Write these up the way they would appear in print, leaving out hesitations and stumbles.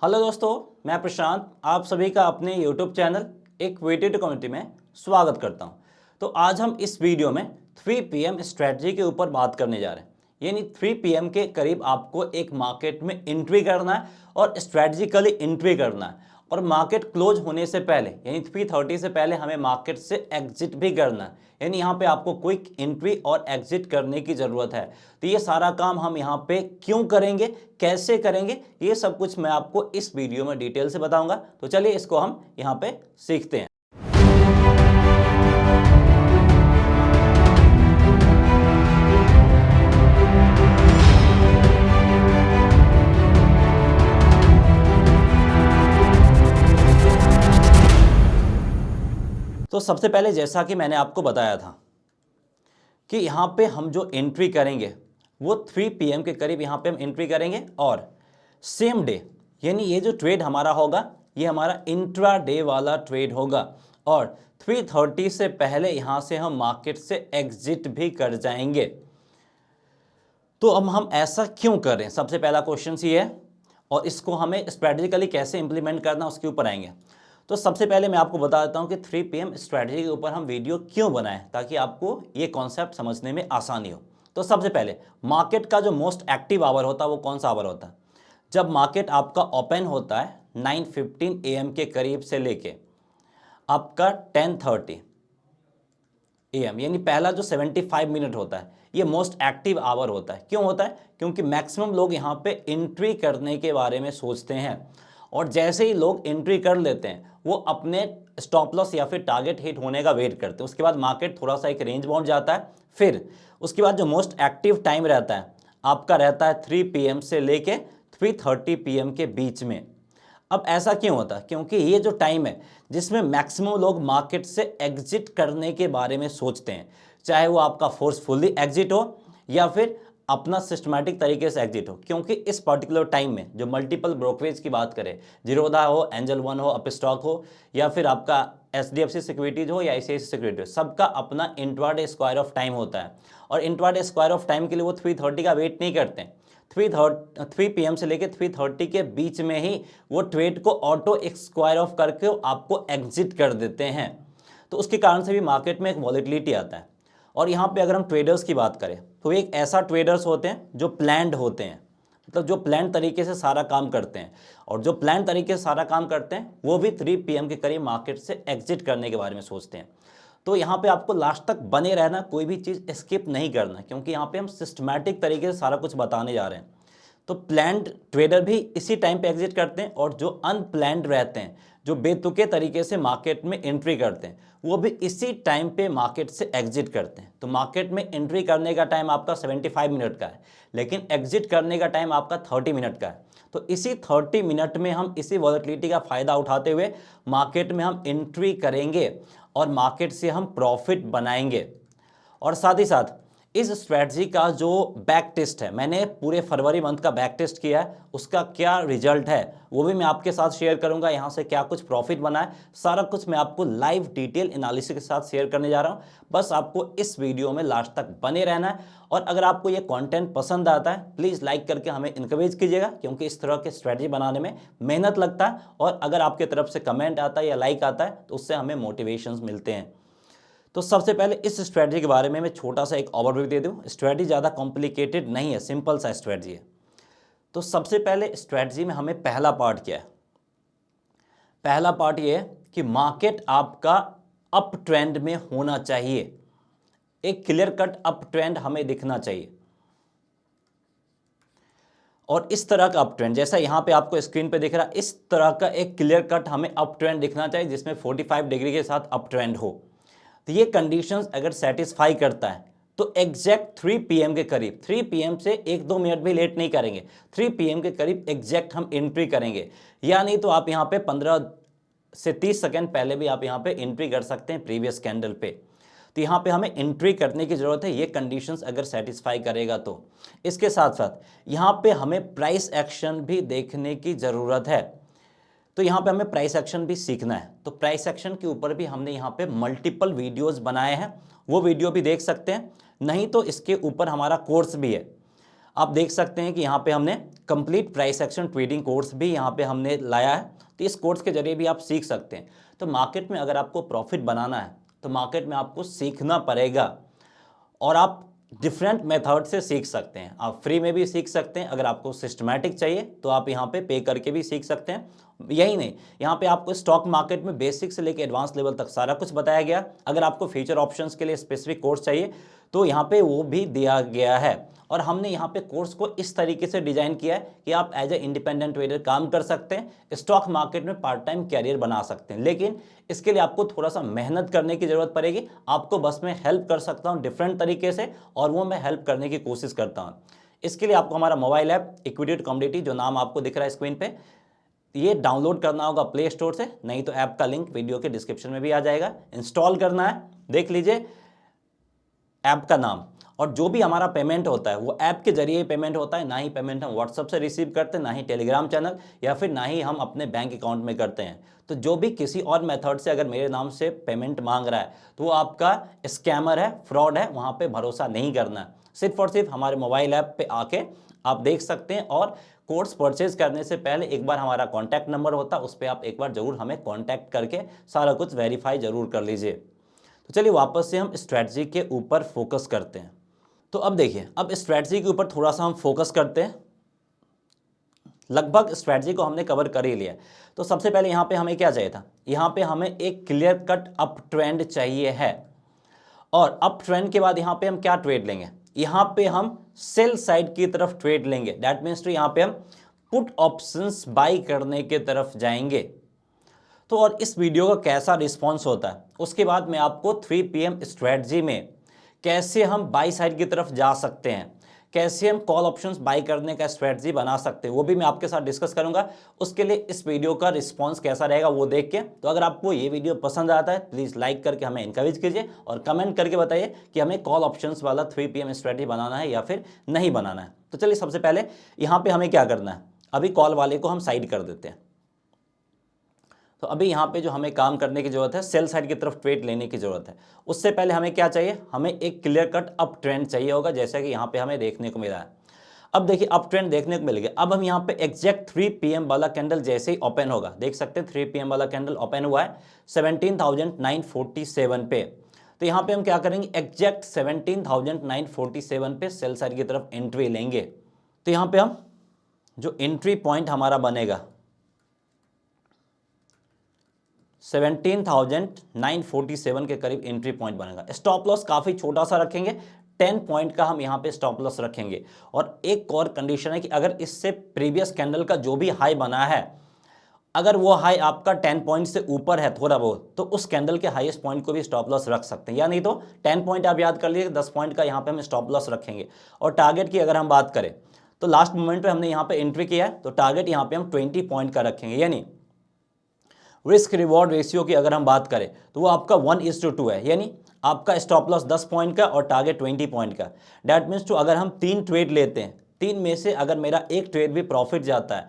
Hello दोस्तों, मैं प्रशांत आप सभी का अपने YouTube चैनल एक वेटेड कम्युनिटी में स्वागत करता हूं। तो आज हम इस वीडियो में 3 PM स्ट्रेटजी के ऊपर बात करने जा रहे हैं। यानी 3 PM के करीब आपको एक मार्केट में एंट्री करना है और स्ट्रेटजिकली एंट्री करना है, और मार्केट क्लोज होने से पहले यानी 3:30 से पहले हमें मार्केट से एग्जिट भी करना है। यानी यहाँ पे आपको क्विक एंट्री और एग्जिट करने की ज़रूरत है। तो ये सारा काम हम यहाँ पे क्यों करेंगे, कैसे करेंगे, ये सब कुछ मैं आपको इस वीडियो में डिटेल से बताऊंगा। तो चलिए इसको हम यहाँ पे सीखते हैं। तो सबसे पहले जैसा कि मैंने आपको बताया था कि यहाँ पे हम जो एंट्री करेंगे वो 3 PM के करीब यहाँ पे हम एंट्री करेंगे, और सेम डे यानी ये जो ट्रेड हमारा होगा ये हमारा इंट्रा डे वाला ट्रेड होगा, और 3:30 से पहले यहाँ से हम मार्केट से एग्जिट भी कर जाएंगे। तो अब हम ऐसा क्यों कर रहे हैं, सबसे पहला क्वेश्चन ये है, और इसको हमें स्ट्रेटजिकली कैसे इंप्लीमेंट करना उसके ऊपर आएंगे। तो सबसे पहले मैं आपको बता देता हूं कि 3 PM स्ट्रेटजी के ऊपर हम वीडियो क्यों बनाएं, ताकि आपको ये कॉन्सेप्ट समझने में आसानी हो। तो सबसे पहले मार्केट का जो मोस्ट एक्टिव आवर होता है वो कौन सा आवर होता है? जब मार्केट आपका ओपन होता है 9:15 AM के करीब से लेके आपका 10:30 AM, यानी पहला जो 75 मिनट होता है ये मोस्ट एक्टिव आवर होता है। क्यों होता है? क्योंकि मैक्सिमम लोग यहाँ पे एंट्री करने के बारे में सोचते हैं, और जैसे ही लोग एंट्री कर लेते हैं वो अपने स्टॉप लॉस या फिर टारगेट हिट होने का वेट करते हैं। उसके बाद मार्केट थोड़ा सा एक रेंज बाउंड जाता है, फिर उसके बाद जो मोस्ट एक्टिव टाइम रहता है आपका रहता है 3 PM से लेके 3:30 PM के बीच में। अब ऐसा क्यों होता है? क्योंकि ये जो टाइम है जिसमें मैक्सिमम लोग मार्केट से एग्जिट करने के बारे में सोचते हैं, चाहे वो आपका फोर्सफुली एग्जिट हो या फिर अपना सिस्टमैटिक तरीके से एग्जिट हो। क्योंकि इस पर्टिकुलर टाइम में जो मल्टीपल ब्रोकरेज की बात करें, जीरोधा हो, एंजल वन हो, अपस्टॉक हो, या फिर आपका HDFC सिक्योरिटीज हो या ICICI सिक्योरिटीज हो, सबका अपना इंट्राडे स्क्वायर ऑफ टाइम होता है। और इंट्राडे स्क्वायर ऑफ टाइम के लिए वो 3:30 का वेट नहीं करते हैं। 3 PM से लेकर 3:30 के बीच में ही वो ट्रेड को ऑटो स्क्वायर ऑफ करके आपको एग्जिट कर देते हैं। तो उसके कारण से भी मार्केट में एक वॉलेटिलिटी आता है। और यहाँ पे अगर हम ट्रेडर्स की बात करें तो एक ऐसा ट्रेडर्स होते हैं जो प्लान्ड होते हैं, मतलब जो प्लान तरीके से सारा काम करते हैं, और जो प्लान तरीके से सारा काम करते हैं वो भी 3 PM के करीब मार्केट से एग्जिट करने के बारे में सोचते हैं। तो यहाँ पे आपको लास्ट तक बने रहना, कोई भी चीज़ स्किप नहीं करना, क्योंकि यहाँ पे हम सिस्टमैटिक तरीके से सारा कुछ बताने जा रहे हैं। तो प्लान्ड ट्रेडर भी इसी टाइम पे एग्जिट करते हैं, और जो अनप्लान्ड रहते हैं, जो बेतुके तरीके से मार्केट में एंट्री करते हैं, वो भी इसी टाइम पे मार्केट से एग्जिट करते हैं। तो मार्केट में एंट्री करने का टाइम आपका 75 मिनट का है, लेकिन एग्जिट करने का टाइम आपका 30 मिनट का है। तो इसी 30 मिनट में हम इसी वॉलेटिलिटी का फ़ायदा उठाते हुए मार्केट में हम एंट्री करेंगे और मार्केट से हम प्रॉफिट बनाएंगे। और साथ ही साथ इस स्ट्रैटेजी का जो बैक टेस्ट है, मैंने पूरे फरवरी मंथ का बैक टेस्ट किया है, उसका क्या रिजल्ट है वो भी मैं आपके साथ शेयर करूंगा। यहाँ से क्या कुछ प्रॉफिट बना है, सारा कुछ मैं आपको लाइव डिटेल एनालिसिस के साथ शेयर करने जा रहा हूँ। बस आपको इस वीडियो में लास्ट तक बने रहना है, और अगर आपको ये कंटेंट पसंद आता है प्लीज़ लाइक करके हमें इनकरेज कीजिएगा, क्योंकि इस तरह के स्ट्रैटेजी बनाने में मेहनत लगता है, और अगर आपके तरफ से कमेंट आता है या लाइक आता है तो उससे हमें मोटिवेशन मिलते हैं। तो सबसे पहले इस स्ट्रेटजी के बारे में मैं छोटा सा एक ओवरव्यू दे दूं। स्ट्रेटजी ज़्यादा कॉम्प्लिकेटेड नहीं है, सिंपल सा स्ट्रेटजी है। तो सबसे पहले स्ट्रेटजी में हमें पहला पार्ट क्या है? पहला पार्ट ये है कि मार्केट आपका अप ट्रेंड में होना चाहिए, एक क्लियर कट अप ट्रेंड हमें दिखना चाहिए। और इस तरह का अप ट्रेंड, जैसा यहाँ पे आपको स्क्रीन पे दिख रहा है, इस तरह का एक क्लियर कट हमें अप ट्रेंड दिखना चाहिए, जिसमें 45 डिग्री के साथ अप ट्रेंड हो। तो ये कंडीशंस अगर सेटिस्फाई करता है तो एग्जैक्ट 3 PM के करीब, 3 PM से 1-2 मिनट भी लेट नहीं करेंगे, 3 PM के करीब एग्जैक्ट हम एंट्री करेंगे। या नहीं तो आप यहाँ पे 15 से 30 सेकेंड पहले भी आप यहाँ पे एंट्री कर सकते हैं प्रीवियस कैंडल पे। तो यहाँ पे हमें एंट्री करने की ज़रूरत है, ये कंडीशंस अगर सेटिस्फाई करेगा तो। इसके साथ साथ यहाँ पे हमें प्राइस एक्शन भी देखने की ज़रूरत है। तो यहाँ पे हमें प्राइस एक्शन भी सीखना है। तो प्राइस एक्शन के ऊपर भी हमने यहाँ पे मल्टीपल वीडियोस बनाए हैं, वो वीडियो भी देख सकते हैं, नहीं तो इसके ऊपर हमारा कोर्स भी है। आप देख सकते हैं कि यहाँ पे हमने complete price action trading course भी यहाँ पे हमने लाया है, तो इस कोर्स के जरिए भी आप सीख सकते हैं। तो मार्केट में अगर आपको प्रॉफिट बनाना है तो मार्केट में आपको सीखना पड़ेगा, और आप डिफरेंट मेथड से सीख सकते हैं। आप फ्री में भी सीख सकते हैं, अगर आपको सिस्टमैटिक चाहिए तो आप यहाँ पे करके भी सीख सकते हैं। यही नहीं, यहाँ पे आपको स्टॉक मार्केट में बेसिक से लेकर एडवांस लेवल तक सारा कुछ बताया गया। अगर आपको फ्यूचर ऑप्शंस के लिए स्पेसिफिक कोर्स चाहिए तो यहाँ पे वो भी दिया गया है। और हमने यहाँ पे कोर्स को इस तरीके से डिजाइन किया है कि आप एज ए इंडिपेंडेंट ट्रेडर काम कर सकते हैं, स्टॉक मार्केट में पार्ट टाइम कैरियर बना सकते हैं। लेकिन इसके लिए आपको थोड़ा सा मेहनत करने की जरूरत पड़ेगी। आपको बस मैं हेल्प कर सकता हूँ डिफरेंट तरीके से, और वो मैं हेल्प करने की कोशिश करता हूँ। इसके लिए आपको हमारा mobile app equity to commodity, जो नाम आपको दिख रहा है स्क्रीन पे, ये डाउनलोड करना होगा प्ले स्टोर से, नहीं तो ऐप का लिंक वीडियो के डिस्क्रिप्शन में भी आ जाएगा। इंस्टॉल करना है, देख लीजिए ऐप का नाम, और जो भी हमारा पेमेंट होता है वो ऐप के जरिए पेमेंट होता है। ना ही पेमेंट हम व्हाट्सअप से रिसीव करते हैं, ना ही टेलीग्राम चैनल, या फिर ना ही हम अपने बैंक अकाउंट में करते हैं। तो जो भी किसी और मेथड से अगर मेरे नाम से पेमेंट मांग रहा है तो वो आपका स्कैमर है, फ्रॉड है, वहाँ पे भरोसा नहीं करना है। सिर्फ और सिर्फ हमारे मोबाइल ऐप पे आके आप देख सकते हैं, और कोर्स परचेज करने से पहले एक बार हमारा कॉन्टैक्ट नंबर होता है, उस पर आप एक बार जरूर हमें कॉन्टैक्ट करके सारा कुछ वेरीफाई जरूर कर लीजिए। तो चलिए वापस से हम स्ट्रैटेजी के ऊपर फोकस करते हैं। तो अब देखिए, अब स्ट्रैटेजी के ऊपर थोड़ा सा हम फोकस करते हैं। लगभग स्ट्रैटेजी को हमने कवर कर ही लिया। तो सबसे पहले यहाँ पे हमें क्या चाहिए था, यहाँ पे हमें एक क्लियर कट अप ट्रेंड चाहिए है, और अप ट्रेंड के बाद यहाँ पे हम क्या ट्रेड लेंगे, यहाँ पे हम सेल साइड की तरफ ट्रेड लेंगे। दैट मीन्स टू यहाँ पे हम पुट ऑप्शंस बाई करने के तरफ जाएंगे। तो और इस वीडियो का कैसा रिस्पॉन्स होता है उसके बाद मैं आपको 3 PM स्ट्रैटेजी में कैसे हम बाई साइड की तरफ जा सकते हैं, कैसे हम कॉल ऑप्शंस बाई करने का स्ट्रैटेजी बना सकते हैं, वो भी मैं आपके साथ डिस्कस करूंगा। उसके लिए इस वीडियो का रिस्पांस कैसा रहेगा वो देख के। तो अगर आपको ये वीडियो पसंद आता है प्लीज़ लाइक करके हमें इंकरेज कीजिए, और कमेंट करके बताइए कि हमें कॉल ऑप्शंस वाला 3 PM स्ट्रैटेजी बनाना है या फिर नहीं बनाना है। तो चलिए सबसे पहले यहाँ पर हमें क्या करना है, अभी कॉल वाले को हम साइड कर देते हैं। तो अभी यहाँ पे जो हमें काम करने की जरूरत है, सेल साइड की तरफ ट्रेड लेने की जरूरत है। उससे पहले हमें क्या चाहिए, हमें एक क्लियर कट अप ट्रेंड चाहिए होगा, जैसा कि यहाँ पे हमें देखने को मिला है। अब देखिए अप ट्रेंड देखने को मिल गया। अब हम यहाँ पे एग्जैक्ट 3 PM वाला कैंडल जैसे ही ओपन होगा, देख सकते हैं 3 PM वाला कैंडल ओपन हुआ है 17,947 पे। तो यहाँ पे हम क्या करेंगे, एग्जैक्ट 17,947 पे सेल साइड की तरफ एंट्री लेंगे। तो यहाँ पे हम जो एंट्री पॉइंट हमारा बनेगा 17,947 के करीब एंट्री पॉइंट बनेगा। स्टॉप लॉस काफ़ी छोटा सा रखेंगे, 10 पॉइंट का हम यहाँ पे स्टॉप लॉस रखेंगे। और एक और कंडीशन है कि अगर इससे प्रीवियस कैंडल का जो भी हाई बना है, अगर वो हाई आपका 10 पॉइंट से ऊपर है थोड़ा बहुत, तो उस कैंडल के हाईएस्ट पॉइंट को भी स्टॉप लॉस रख सकते हैं। या नहीं तो 10 पॉइंट आप याद कर लीजिए, 10 पॉइंट का यहाँ पे हम स्टॉप लॉस रखेंगे। और टारगेट की अगर हम बात करें तो लास्ट मोमेंट पे हमने यहाँ पे एंट्री किया है, तो टारगेट यहाँ पे हम 20 पॉइंट का रखेंगे। यानी रिस्क रिवॉर्ड रेशियो की अगर हम बात करें तो वो आपका 1:2 है, यानी आपका स्टॉप लॉस 10 पॉइंट का और टारगेट 20 पॉइंट का। डैट मीन्स टू अगर हम 3 ट्रेड लेते हैं, 3 में से अगर मेरा एक ट्रेड भी प्रॉफिट जाता है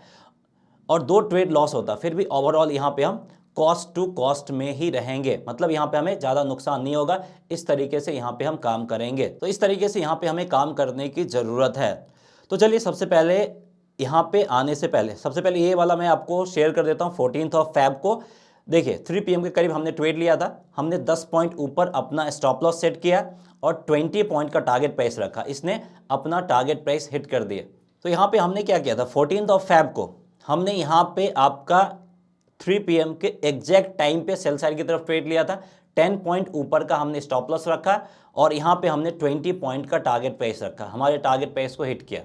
और 2 ट्रेड लॉस होता है, फिर भी ओवरऑल यहाँ पे हम कॉस्ट टू कॉस्ट में ही रहेंगे। मतलब यहाँ पे हमें ज़्यादा नुकसान नहीं होगा। इस तरीके से यहाँ पे हम काम करेंगे। तो इस तरीके से यहाँ पे हमें काम करने की ज़रूरत है। तो चलिए सबसे पहले यहाँ पे आने से पहले सबसे पहले ये वाला मैं आपको शेयर कर देता हूँ 14 फेब को। देखिए 3 PM के करीब हमने ट्रेड लिया था, हमने 10 पॉइंट ऊपर अपना स्टॉप लॉस सेट किया और 20 पॉइंट का टारगेट प्राइस रखा। इसने अपना टारगेट प्राइस हिट कर दिया। तो यहाँ पे हमने क्या किया था, 14 फेब को हमने यहाँ पे आपका 3 PM के एग्जैक्ट टाइम पे सेल साइड की तरफ ट्रेड लिया था। 10 पॉइंट ऊपर का हमने स्टॉप लॉस रखा और यहाँ पे हमने 20 पॉइंट का टारगेट प्राइस रखा। हमारे टारगेट प्राइस को हिट किया।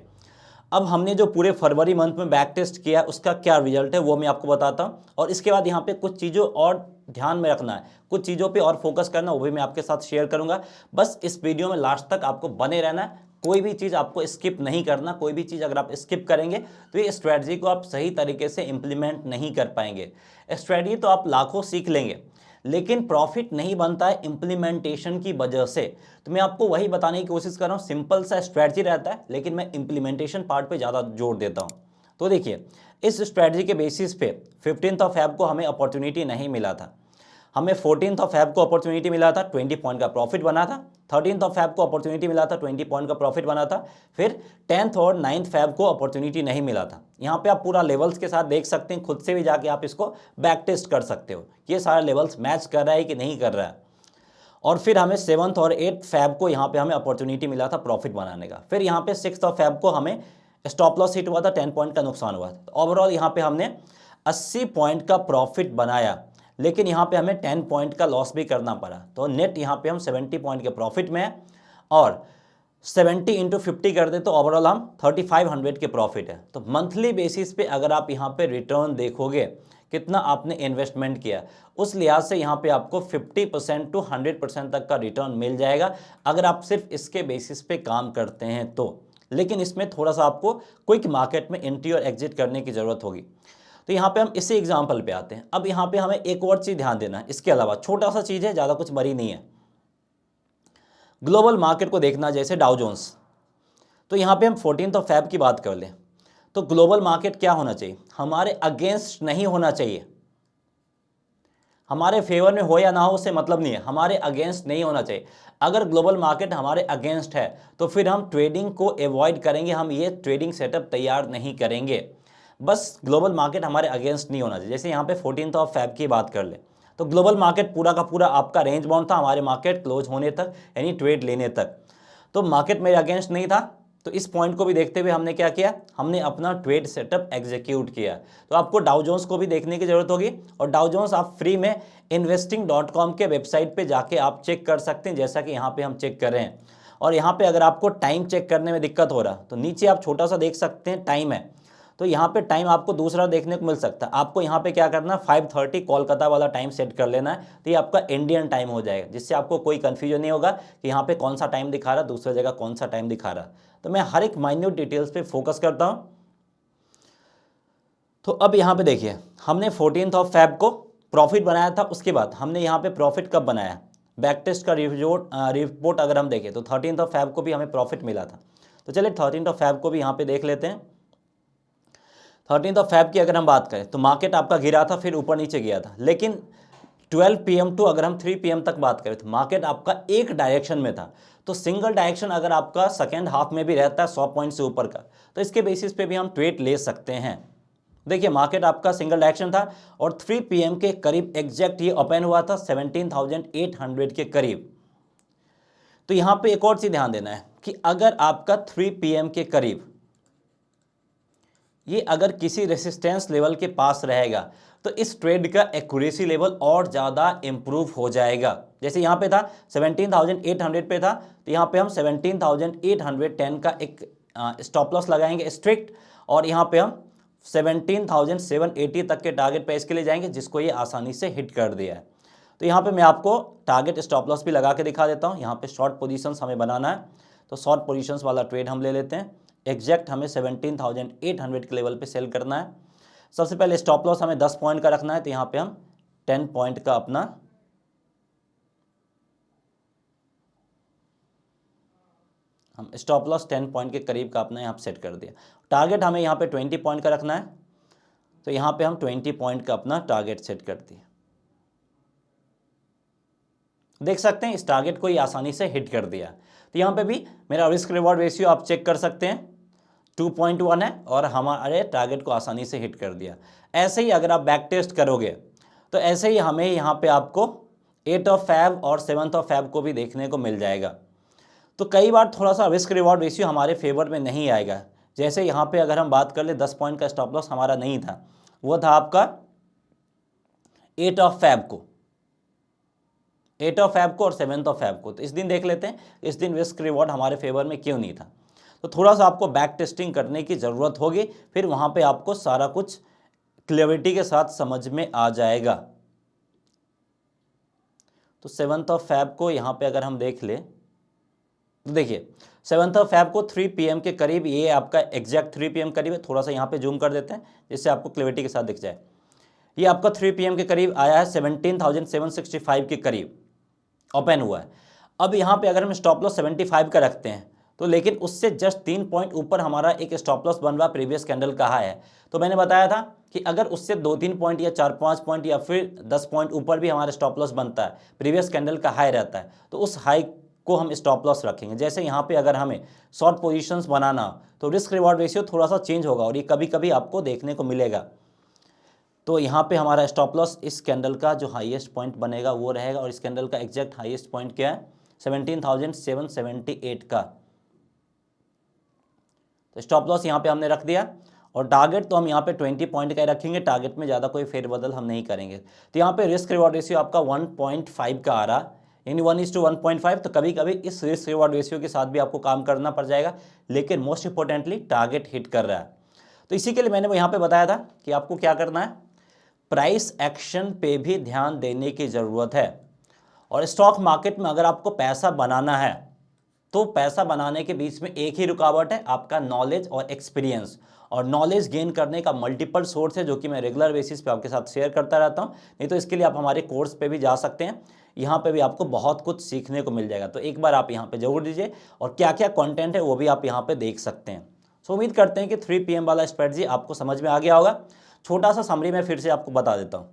अब हमने जो पूरे फरवरी मंथ में बैक टेस्ट किया उसका क्या रिजल्ट है वो मैं आपको बताता हूँ। और इसके बाद यहाँ पे कुछ चीज़ों और ध्यान में रखना है, कुछ चीज़ों पे और फोकस करना, वो भी मैं आपके साथ शेयर करूँगा। बस इस वीडियो में लास्ट तक आपको बने रहना है, कोई भी चीज़ आपको स्किप नहीं करना। कोई भी चीज़ अगर आप स्किप करेंगे तो ये स्ट्रैटेजी को आप सही तरीके से इम्प्लीमेंट नहीं कर पाएंगे। स्ट्रैटेजी तो आप लाखों सीख लेंगे लेकिन प्रॉफिट नहीं बनता है इम्प्लीमेंटेशन की वजह से। तो मैं आपको वही बताने की कोशिश कर रहा हूँ। सिंपल सा स्ट्रैटेजी रहता है लेकिन मैं इम्प्लीमेंटेशन पार्ट पे ज़्यादा जोर देता हूँ। तो देखिए इस स्ट्रैटेजी के बेसिस पे 15 फेब को हमें अपॉर्चुनिटी नहीं मिला था। हमें 14 फेब को अपॉर्चुनिटी मिला था, 20 पॉइंट का प्रॉफिट बना था। 13 फेब को अपॉर्चुनिटी मिला था, 20 पॉइंट का प्रॉफिट बना था। फिर 10 और 9 फेब को अपॉर्चुनिटी नहीं मिला था। यहाँ पे आप पूरा लेवल्स के साथ देख सकते हैं, खुद से भी जाके आप इसको बैक टेस्ट कर सकते हो, ये सारा लेवल्स मैच कर रहा है कि नहीं कर रहा है। और फिर हमें 7 और 8 फेब को यहाँ पे हमें अपॉर्चुनिटी मिला था प्रॉफिट बनाने का। फिर यहाँ पे 6 फेब को हमें स्टॉप लॉस हिट हुआ था, 10 पॉइंट का नुकसान हुआ था। तो ओवरऑल यहाँ पे हमने 80 पॉइंट का प्रॉफिट बनाया, लेकिन यहाँ पे हमें 10 पॉइंट का लॉस भी करना पड़ा। तो नेट यहाँ पे हम 70 पॉइंट के प्रॉफिट में है, और 70 इंटू 50 कर दे तो ओवरऑल हम 3500 के प्रॉफिट है। तो मंथली बेसिस पे अगर आप यहाँ पे रिटर्न देखोगे कितना आपने इन्वेस्टमेंट किया, उस लिहाज से यहाँ पे आपको 50% टू 100% तक का रिटर्न मिल जाएगा अगर आप सिर्फ इसके बेसिस पे काम करते हैं तो। लेकिन इसमें थोड़ा सा आपको क्विक मार्केट में एंट्री और एग्जिट करने की ज़रूरत होगी। तो यहाँ पे हम इसी एग्जाम्पल पे आते हैं। अब यहाँ पे हमें एक और चीज़ ध्यान देना है, इसके अलावा छोटा सा चीज़ है, ज़्यादा कुछ बड़ी नहीं है। ग्लोबल मार्केट को देखना, जैसे डाउ जोन्स। तो यहाँ पे हम 14 फेब की बात कर लें तो ग्लोबल मार्केट क्या होना चाहिए, हमारे अगेंस्ट नहीं होना चाहिए। हमारे फेवर में हो या ना हो उससे मतलब नहीं है, हमारे अगेंस्ट नहीं होना चाहिए। अगर ग्लोबल मार्केट हमारे अगेंस्ट है तो फिर हम ट्रेडिंग को अवॉइड करेंगे, हम ये ट्रेडिंग सेटअप तैयार नहीं करेंगे। बस ग्लोबल मार्केट हमारे अगेंस्ट नहीं होना चाहिए। जैसे यहाँ पे 14 फेब की बात कर ले तो ग्लोबल मार्केट पूरा का पूरा आपका रेंज बाउंड था हमारे मार्केट क्लोज होने तक, यानी ट्रेड लेने तक। तो मार्केट मेरे अगेंस्ट नहीं था, तो इस पॉइंट को भी देखते हुए हमने क्या किया, हमने अपना ट्रेड सेटअप एग्जीक्यूट किया। तो आपको डाउ जोन्स को भी देखने की जरूरत होगी, और डाउ जोन्स आप फ्री में investing.com के वेबसाइट पे जाके आप चेक कर सकते हैं, जैसा कि यहाँ पे हम चेक कर रहे हैं। और यहाँ पे अगर आपको टाइम चेक करने में दिक्कत हो रहा तो नीचे आप छोटा सा देख सकते हैं टाइम है, तो यहाँ पे टाइम आपको दूसरा देखने को मिल सकता है। आपको यहाँ पे क्या करना है, 5:30 कोलकाता वाला टाइम सेट कर लेना है, तो ये आपका इंडियन टाइम हो जाएगा, जिससे आपको कोई कंफ्यूजन नहीं होगा कि यहाँ पे कौन सा टाइम दिखा रहा है, दूसरी जगह कौन सा टाइम दिखा रहा है। तो मैं हर एक माइन्यूट डिटेल्स पे फोकस करता हूँ। तो अब यहाँ पे देखिए, हमने 14 फेब को प्रॉफिट बनाया था, उसके बाद हमने यहाँ पे प्रॉफिट कब बनाया, बैक टेस्ट का रिपोर्ट अगर हम देखें तो 13 फेब को भी हमें प्रॉफिट मिला था। तो चलिए 13 फेब को भी यहाँ पे देख लेते हैं। 13 फेब की अगर हम बात करें तो मार्केट आपका गिरा था, फिर ऊपर नीचे गया था, लेकिन 12 PM टू अगर हम 3 PM तक बात करें तो मार्केट आपका एक डायरेक्शन में था। तो सिंगल डायरेक्शन अगर आपका सेकेंड हाफ में भी रहता है 100 पॉइंट से ऊपर का, तो इसके बेसिस पे भी हम ट्रेड ले सकते हैं। देखिए मार्केट आपका सिंगल डायरेक्शन था और 3 PM के करीब एग्जैक्ट ये ओपन हुआ था 17,800 के करीब। तो यहाँ पे एक और चीज़ ध्यान देना है कि अगर आपका 3 PM के करीब ये अगर किसी रेसिस्टेंस लेवल के पास रहेगा तो इस ट्रेड का एक्यूरेसी लेवल और ज़्यादा इंप्रूव हो जाएगा। जैसे यहाँ पे था 17,800 पे था, तो यहाँ पे हम 17,810 का एक स्टॉप लॉस लगाएंगे स्ट्रिक्ट, और यहाँ पे हम 17,780 तक के टारगेट पे इसके लिए जाएंगे, जिसको ये आसानी से हिट कर दिया है। तो यहाँ पे मैं आपको टारगेट स्टॉप लॉस भी लगा के दिखा देता हूँ। यहाँ पे शॉर्ट पोजीशंस हमें बनाना है, तो शॉर्ट पोजीशंस वाला ट्रेड हम ले लेते हैं। एग्जैक्ट हमें 17,800 के लेवल पे सेल करना है। सबसे पहले स्टॉप लॉस हमें 10 पॉइंट का रखना है, तो यहाँ पे हम 10 पॉइंट का अपना हम स्टॉप लॉस 10 पॉइंट के करीब का अपना यहाँ सेट कर दिया। टारगेट हमें यहाँ पे 20 पॉइंट का रखना है, तो यहाँ पे हम 20 पॉइंट का अपना टारगेट सेट कर दिया। देख सकते हैं इस टारगेट को ये आसानी से हिट कर दिया। तो यहाँ पे भी मेरा रिस्क रिवॉर्ड रेशियो आप चेक कर सकते हैं 2.1 है, और हमारे टारगेट को आसानी से हिट कर दिया। ऐसे ही अगर आप बैक टेस्ट करोगे तो ऐसे ही हमें यहाँ पे आपको 8 फेब और 7 फेब को भी देखने को मिल जाएगा। तो कई बार थोड़ा सा रिस्क रिवॉर्ड रेशियो हमारे फेवर में नहीं आएगा। जैसे यहाँ पे अगर हम बात कर ले 10 पॉइंट का स्टॉप लॉस हमारा नहीं था, वो था आपका 8 फेब को, 8 फेब को और 7 फेब को। तो इस दिन देख लेते हैं इस दिन रिस्क रिवॉर्ड हमारे फेवर में क्यों नहीं था। तो थोड़ा सा आपको बैक टेस्टिंग करने की ज़रूरत होगी, फिर वहाँ पे आपको सारा कुछ क्लियरिटी के साथ समझ में आ जाएगा। तो 7 फेब को यहाँ पे अगर हम देख ले तो देखिए 7 फेब को 3 PM के करीब, ये आपका एग्जैक्ट 3 PM करीब है। थोड़ा सा यहाँ पे जूम कर देते हैं जिससे आपको क्लियरिटी के साथ दिख जाए। ये आपका 3 PM के करीब आया है, 17,765 के करीब ओपन हुआ है। अब यहाँ पे अगर हम स्टॉप लॉस 75 का रखते हैं तो लेकिन उससे जस्ट 3 पॉइंट ऊपर हमारा एक स्टॉप लॉस बन रहा प्रीवियस कैंडल का हाई है। तो मैंने बताया था कि अगर उससे 2-3 पॉइंट या 4-5 पॉइंट या फिर 10 पॉइंट ऊपर भी हमारा स्टॉप लॉस बनता है, प्रीवियस कैंडल का हाई रहता है, तो उस हाई को हम स्टॉप लॉस रखेंगे। जैसे यहाँ पे अगर हमें शॉर्ट पोजीशंस बनाना तो रिस्क रिवॉर्ड रेशियो थोड़ा सा चेंज होगा और ये कभी कभी आपको देखने को मिलेगा। तो यहाँ पे हमारा स्टॉप लॉस इस कैंडल का जो हाईएस्ट पॉइंट बनेगा वो रहेगा और इस कैंडल का एग्जैक्ट हाईएस्ट पॉइंट क्या है, 17,778 का। तो स्टॉप लॉस यहाँ पे हमने रख दिया और टारगेट तो हम यहाँ पे 20 पॉइंट का ही रखेंगे, टारगेट में ज़्यादा कोई फेरबदल हम नहीं करेंगे। तो यहाँ पे रिस्क रिवॉर्ड रेशियो आपका 1.5 का आ रहा, यानी 1:1.5। तो कभी कभी इस रिस्क रिवॉर्ड रेशियो के साथ भी आपको काम करना पड़ जाएगा, लेकिन मोस्ट इंपॉर्टेंटली टारगेट हिट कर रहा है। तो इसी के लिए मैंने यहाँ पे बताया था कि आपको क्या करना है, प्राइस एक्शन पे भी ध्यान देने की ज़रूरत है। और स्टॉक मार्केट में अगर आपको पैसा बनाना है तो पैसा बनाने के बीच में एक ही रुकावट है, आपका नॉलेज और एक्सपीरियंस। और नॉलेज गेन करने का मल्टीपल सोर्स है जो कि मैं रेगुलर बेसिस पे आपके साथ शेयर करता रहता हूं। नहीं तो इसके लिए आप हमारे कोर्स पे भी जा सकते हैं, यहाँ पे भी आपको बहुत कुछ सीखने को मिल जाएगा। तो एक बार आप यहाँ पे जरूर दीजिए और क्या क्या कंटेंट है वो भी आप यहाँ पे देख सकते हैं। सो उम्मीद करते हैं कि 3 PM वाला स्ट्रेटजी आपको समझ में आ गया होगा। छोटा सा समरी मैं फिर से आपको बता देता हूँ।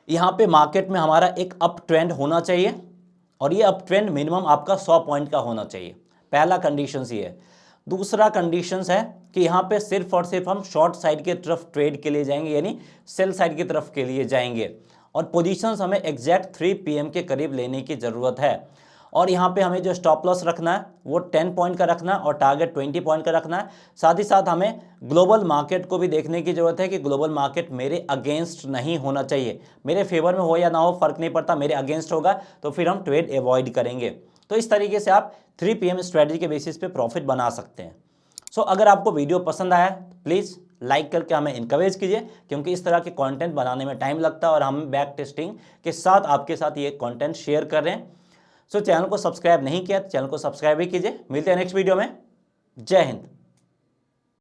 यहाँ पे मार्केट में हमारा एक अप ट्रेंड होना चाहिए और ये अप ट्रेंड मिनिमम आपका 100 पॉइंट का होना चाहिए। पहला कंडीशंस ये है। दूसरा कंडीशंस है कि यहाँ पे सिर्फ और सिर्फ हम शॉर्ट साइड की तरफ ट्रेड के लिए जाएंगे, यानी सेल साइड की तरफ के लिए जाएंगे और पोजीशंस हमें एग्जैक्ट 3 PM के करीब लेने की ज़रूरत है। और यहाँ पे हमें जो स्टॉप लॉस रखना है वो 10 पॉइंट का रखना है और टारगेट 20 पॉइंट का रखना है। साथ ही साथ हमें ग्लोबल मार्केट को भी देखने की ज़रूरत है कि ग्लोबल मार्केट मेरे अगेंस्ट नहीं होना चाहिए। मेरे फेवर में हो या ना हो फ़र्क नहीं पड़ता, मेरे अगेंस्ट होगा तो फिर हम ट्रेड अवॉइड करेंगे। तो इस तरीके से आप 3 PM स्ट्रेटजी के बेसिस पे प्रॉफिट बना सकते हैं। सो अगर आपको वीडियो पसंद आया प्लीज़ लाइक करके हमें इनकरेज कीजिए, क्योंकि इस तरह के कंटेंट बनाने में टाइम लगता है और हम बैक टेस्टिंग के साथ आपके साथ ये कंटेंट शेयर कर रहे हैं। सो चैनल को सब्सक्राइब नहीं किया तो चैनल को सब्सक्राइब भी कीजिए। मिलते हैं नेक्स्ट वीडियो में। जय हिंद।